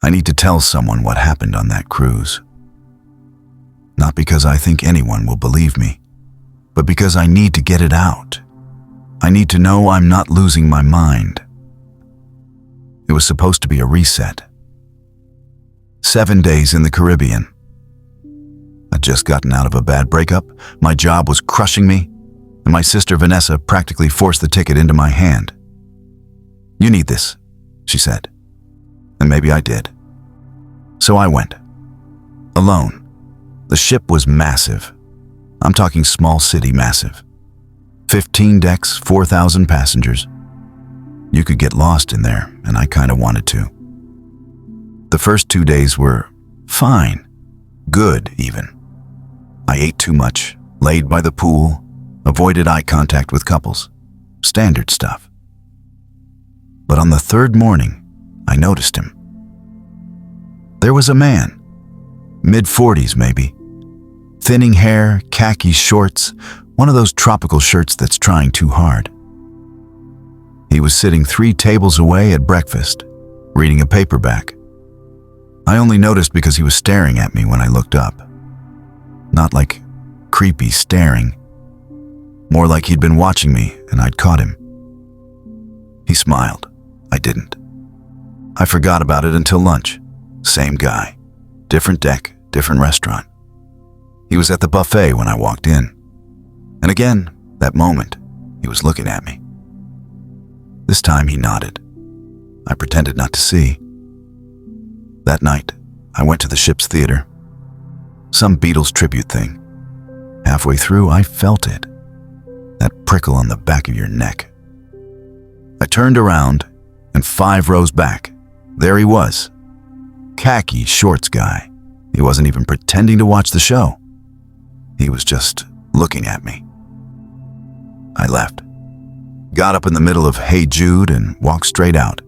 I need to tell someone what happened on that cruise. Not because I think anyone will believe me, but because I need to get it out. I need to know I'm not losing my mind. It was supposed to be a reset. 7 days in the Caribbean. I'd just gotten out of a bad breakup, my job was crushing me, and my sister Vanessa practically forced the ticket into my hand. "You need this," she said. And maybe I did. So I went. Alone. The ship was massive. I'm talking small city massive. 15 decks, 4,000 passengers. You could get lost in there, and I kind of wanted to. The first 2 days were fine. Good, even. I ate too much, laid by the pool, avoided eye contact with couples. Standard stuff. But on the third morning, I noticed him. There was a man, mid-40s maybe. Thinning hair, khaki shorts, one of those tropical shirts that's trying too hard. He was sitting 3 tables away at breakfast, reading a paperback. I only noticed because he was staring at me when I looked up. Not like creepy staring, more like he'd been watching me and I'd caught him. He smiled. I didn't. I forgot about it until lunch. Same guy, different deck, different restaurant. He was at the buffet when I walked in. And again, that moment, he was looking at me. This time he nodded. I pretended not to see. That night, I went to the ship's theater. Some Beatles tribute thing. Halfway through, I felt it. That prickle on the back of your neck. I turned around, and 5 rows back, there he was. Khaki shorts guy. He wasn't even pretending to watch the show. He was just looking at me. I left. Got up in the middle of Hey Jude and walked straight out.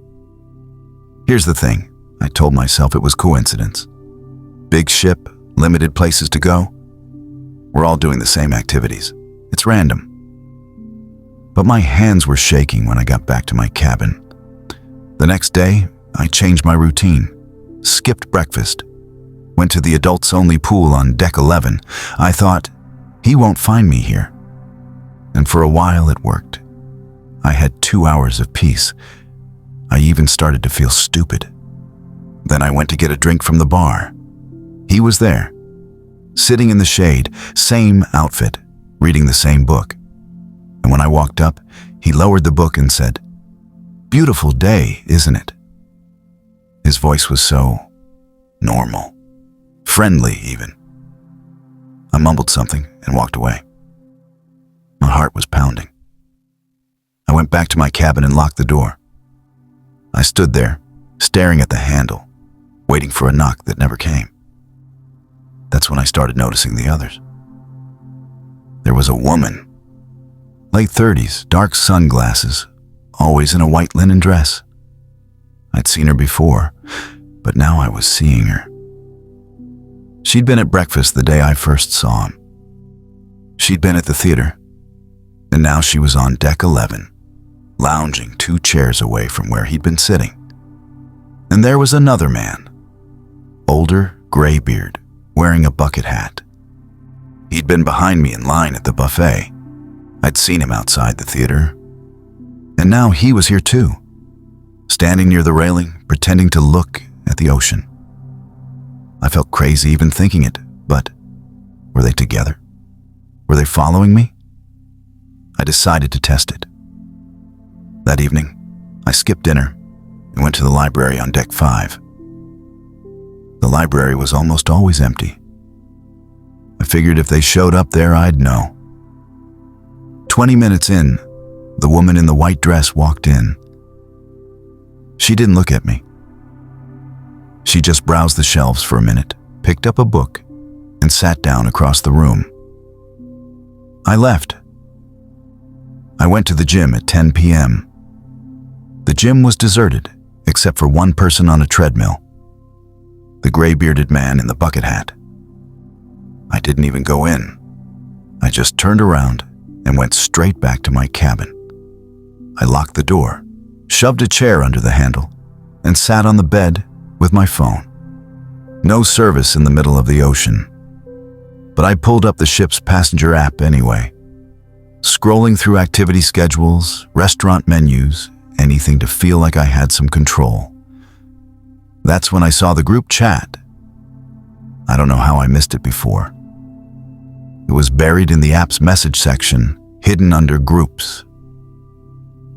Here's the thing. I told myself it was coincidence. Big ship, limited places to go. We're all doing the same activities. It's random. But my hands were shaking when I got back to my cabin. The next day, I changed my routine. Skipped breakfast. Went to the adults-only pool on deck 11. I thought, he won't find me here. And for a while it worked. I had 2 hours of peace. I even started to feel stupid. Then I went to get a drink from the bar. He was there, sitting in the shade, same outfit, reading the same book. And when I walked up, he lowered the book and said, "Beautiful day, isn't it?" His voice was so normal, friendly even. I mumbled something and walked away. My heart was pounding. I went back to my cabin and locked the door. I stood there, staring at the handle, waiting for a knock that never came. That's when I started noticing the others. There was a woman, late 30s, dark sunglasses, always in a white linen dress. I'd seen her before, but now I was seeing her. She'd been at breakfast the day I first saw him. She'd been at the theater, and now she was on deck 11, lounging 2 chairs away from where he'd been sitting. And there was another man, older, gray beard, wearing a bucket hat. He'd been behind me in line at the buffet. I'd seen him outside the theater, and now he was here too, standing near the railing, pretending to look at the ocean. I felt crazy even thinking it, but were they together? Were they following me? I decided to test it. That evening, I skipped dinner and went to the library on deck 5. The library was almost always empty. I figured if they showed up there, I'd know. 20 minutes in, the woman in the white dress walked in. She didn't look at me. She just browsed the shelves for a minute, picked up a book, and sat down across the room. I left. I went to the gym at 10 p.m. The gym was deserted, except for one person on a treadmill. The gray-bearded man in the bucket hat. I didn't even go in. I just turned around and went straight back to my cabin. I locked the door, shoved a chair under the handle, and sat on the bed with my phone. No service in the middle of the ocean. But I pulled up the ship's passenger app anyway, scrolling through activity schedules, restaurant menus, anything to feel like I had some control. That's when I saw the group chat. I don't know how I missed it before. It was buried in the app's message section, hidden under groups.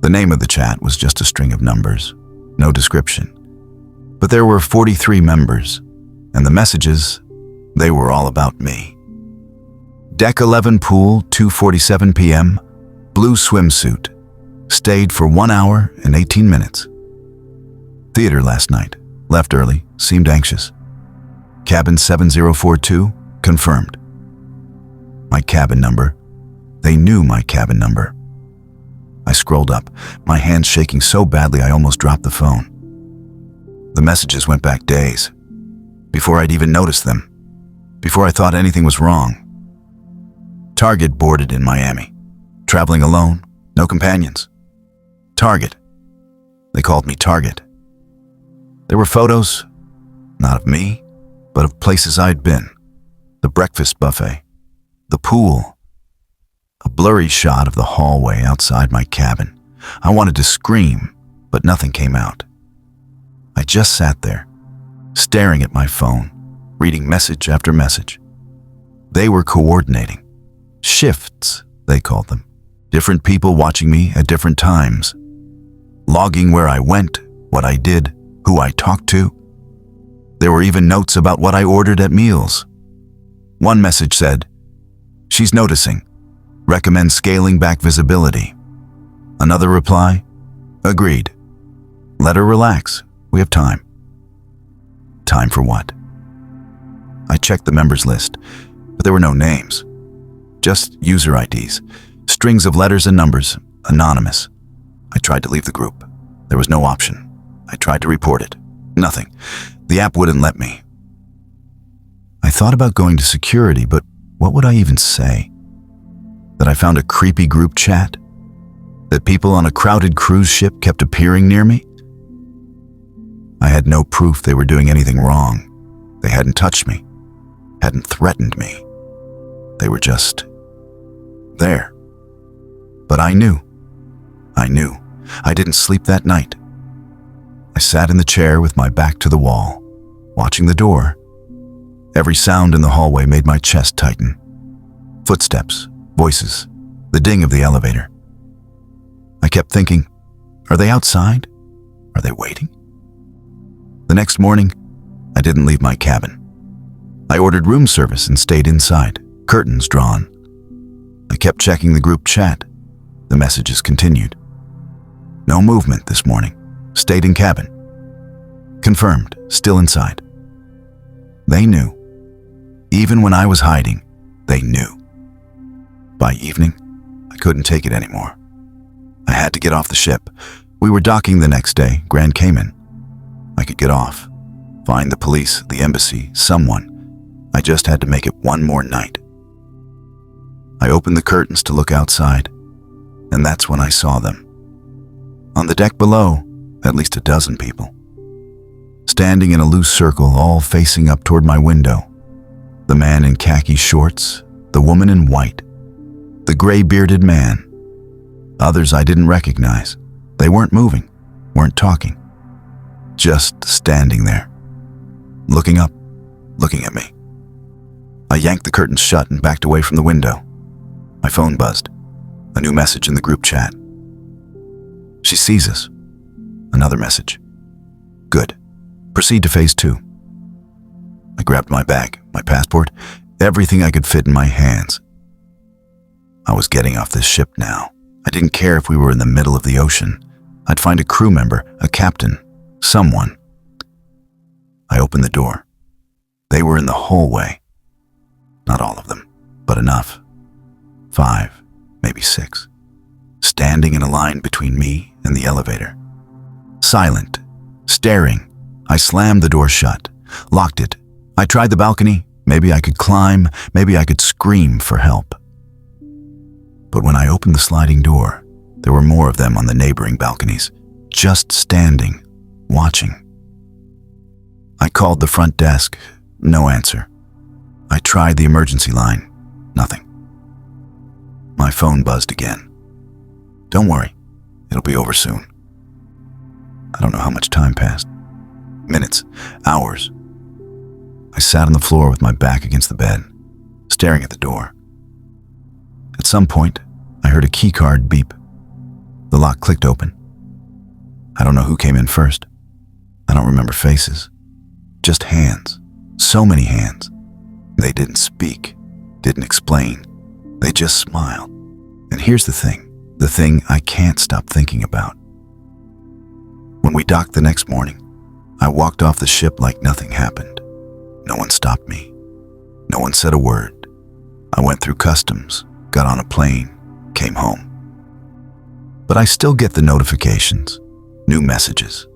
The name of the chat was just a string of numbers, no description. But there were 43 members, and the messages, they were all about me. Deck 11 pool, 2:47 p.m., blue swimsuit. Stayed for 1 hour and 18 minutes. Theater last night. Left early, seemed anxious. Cabin 7042, confirmed. My cabin number. They knew my cabin number. I scrolled up, my hands shaking so badly I almost dropped the phone. The messages went back days, before I'd even noticed them, before I thought anything was wrong. Target boarded in Miami. Traveling alone, no companions. Target. They called me Target. There were photos, not of me, but of places I'd been. The breakfast buffet, the pool, a blurry shot of the hallway outside my cabin. I wanted to scream, but nothing came out. I just sat there, staring at my phone, reading message after message. They were coordinating. Shifts, they called them. Different people watching me at different times. Logging where I went, what I did, who I talked to. There were even notes about what I ordered at meals. One message said, "She's noticing. Recommend scaling back visibility." Another reply, "Agreed. Let her relax. We have time." Time for what? I checked the members list, but there were no names. Just user IDs, strings of letters and numbers, anonymous. I tried to leave the group. There was no option. I tried to report it. Nothing. The app wouldn't let me. I thought about going to security, but what would I even say? That I found a creepy group chat? That people on a crowded cruise ship kept appearing near me? I had no proof they were doing anything wrong. They hadn't touched me, hadn't threatened me. They were just there. But I knew. I didn't sleep that night. I sat in the chair with my back to the wall, watching the door. Every sound in the hallway made my chest tighten. Footsteps, voices, the ding of the elevator. I kept thinking, are they outside? Are they waiting? The next morning, I didn't leave my cabin. I ordered room service and stayed inside, curtains drawn. I kept checking the group chat. The messages continued. No movement this morning. Stayed in cabin. Confirmed, still inside. They knew. Even when I was hiding, they knew. By evening, I couldn't take it anymore. I had to get off the ship. We were docking the next day, Grand Cayman. I could get off, find the police, the embassy, someone. I just had to make it one more night. I opened the curtains to look outside, and that's when I saw them. On the deck below, at least a dozen people. Standing in a loose circle, all facing up toward my window. The man in khaki shorts, the woman in white, the gray-bearded man. Others I didn't recognize. They weren't moving, weren't talking. Just standing there, looking up, looking at me. I yanked the curtains shut and backed away from the window. My phone buzzed. A new message in the group chat. She sees us. Another message. Good. Proceed to phase 2. I grabbed my bag, my passport, everything I could fit in my hands. I was getting off this ship now. I didn't care if we were in the middle of the ocean. I'd find a crew member, a captain, someone. I opened the door. They were in the hallway. Not all of them, but enough. 5, maybe 6. Standing in a line between me and the elevator. Silent, staring. I slammed the door shut, locked it. I tried the balcony. Maybe I could climb, maybe I could scream for help. But when I opened the sliding door, there were more of them on the neighboring balconies, just standing, watching. I called the front desk. No answer. I tried the emergency line. Nothing. My phone buzzed again. Don't worry, it'll be over soon. I don't know how much time passed. Minutes, hours. I sat on the floor with my back against the bed, staring at the door. At some point, I heard a key card beep. The lock clicked open. I don't know who came in first. I don't remember faces. Just hands. So many hands. They didn't speak, didn't explain. They just smiled. And here's the thing I can't stop thinking about. When we docked the next morning, I walked off the ship like nothing happened. No one stopped me. No one said a word. I went through customs, got on a plane, came home. But I still get the notifications, new messages,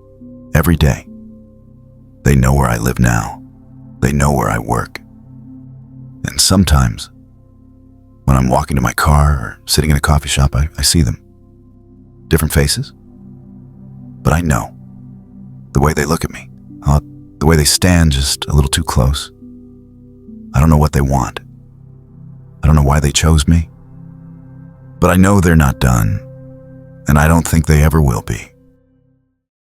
every day. They know where I live now. They know where I work. And sometimes, when I'm walking to my car or sitting in a coffee shop, I see them. Different faces. But I know. The way they look at me. The way they stand just a little too close. I don't know what they want. I don't know why they chose me. But I know they're not done, and I don't think they ever will be.